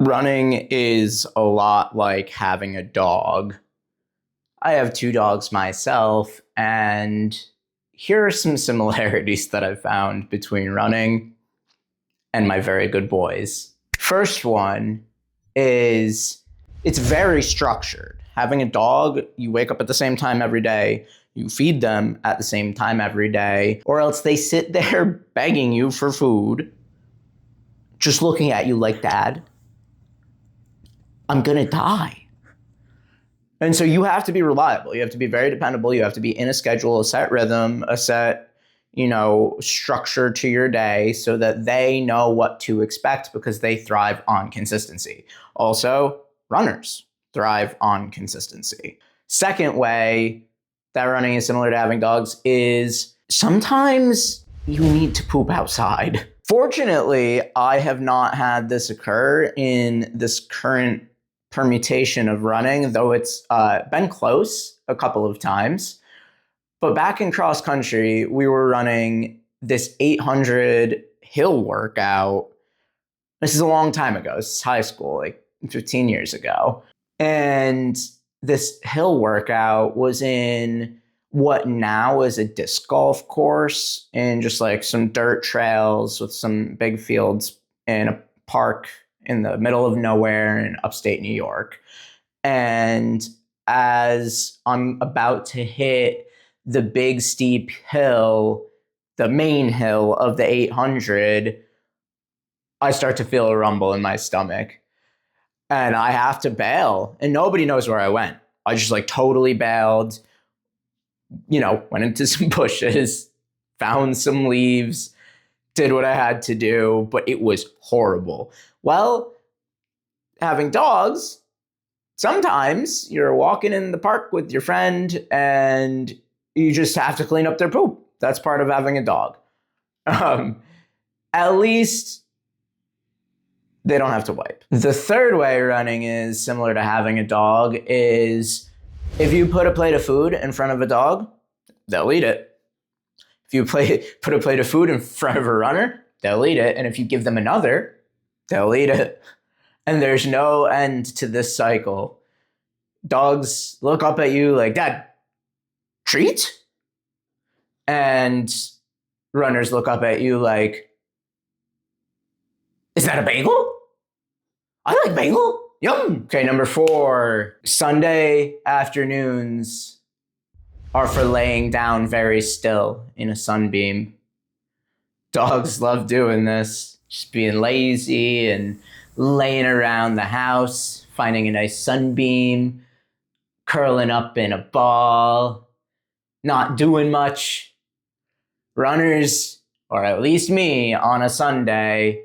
Running is a lot like having a dog. I have two dogs myself, and here are some similarities that I've found between running and my very good boys. First one is it's very structured. Having a dog, you wake up at the same time every day, you feed them at the same time every day, or else they sit there begging you for food, just looking at you like, Dad, I'm gonna die. And so you have to be reliable. You have to be very dependable. You have to be in a schedule, a set rhythm, a set, structure to your day so that they know what to expect because they thrive on consistency. Also, runners thrive on consistency. Second way that running is similar to having dogs is sometimes you need to poop outside. Fortunately, I have not had this occur in this current permutation of running, though it's been close a couple of times. But back in cross country, we were running this 800 hill workout. This is a long time ago. This is high school, like 15 years ago. And this hill workout was in what now is a disc golf course and just like some dirt trails with some big fields in a park in the middle of nowhere in upstate New York. And as I'm about to hit the big steep hill, the main hill of the 800, I start to feel a rumble in my stomach and I have to bail and nobody knows where I went. I just like totally bailed, went into some bushes, found some leaves, did what I had to do, but it was horrible. Well, having dogs, sometimes you're walking in the park with your friend and you just have to clean up their poop. That's part of having a dog. At least they don't have to wipe. The third way running is similar to having a dog is if you put a plate of food in front of a dog, they'll eat it. If you put a plate of food in front of a runner, they'll eat it. And if you give them another, they'll eat it. And there's no end to this cycle. Dogs look up at you like, Dad, treat? And runners look up at you like, is that a bagel? I like bagel. Yum. Okay, number 4, Sunday afternoons are for laying down very still in a sunbeam. Dogs love doing this, just being lazy and laying around the house, finding a nice sunbeam, curling up in a ball, not doing much. Runners, or at least me, on a Sunday,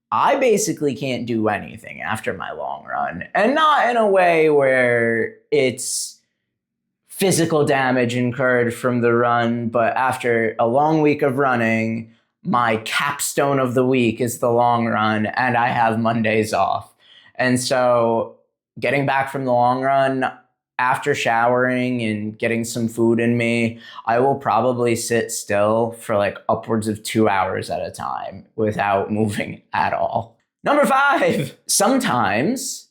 I basically can't do anything after my long run. And not in a way where it's physical damage incurred from the run, but after a long week of running, my capstone of the week is the long run, and I have Mondays off. And so getting back from the long run, after showering and getting some food in me, I will probably sit still for like upwards of 2 hours at a time without moving at all. Number 5, sometimes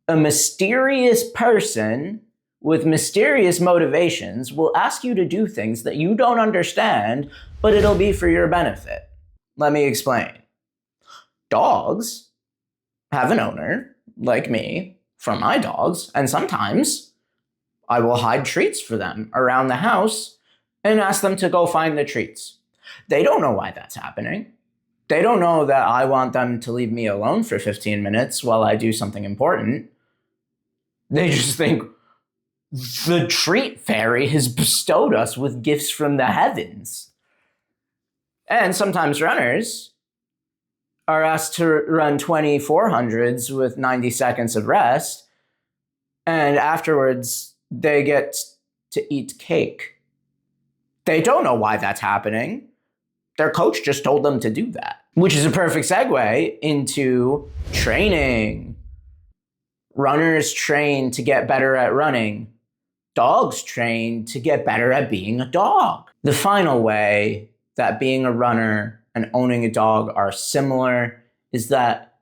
a mysterious person with mysterious motivations will ask you to do things that you don't understand, but it'll be for your benefit. Let me explain. Dogs have an owner, like me, for my dogs, and sometimes I will hide treats for them around the house and ask them to go find the treats. They don't know why that's happening. They don't know that I want them to leave me alone for 15 minutes while I do something important. They just think the treat fairy has bestowed us with gifts from the heavens. And sometimes runners are asked to run 2400s with 90 seconds of rest, and afterwards they get to eat cake. They don't know why that's happening. Their coach just told them to do that, which is a perfect segue into training. Runners train to get better at running. Dogs train to get better at being a dog. The final way that being a runner and owning a dog are similar is that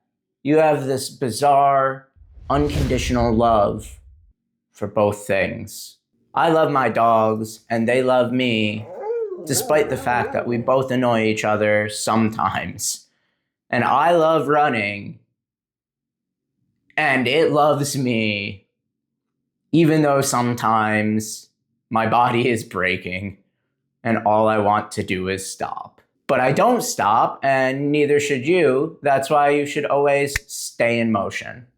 You have this bizarre, unconditional love for both things. I love my dogs, and they love me, despite the fact that we both annoy each other sometimes. And I love running, and it loves me, even though sometimes my body is breaking, and all I want to do is stop. But I don't stop, and neither should you. That's why you should always stay in motion.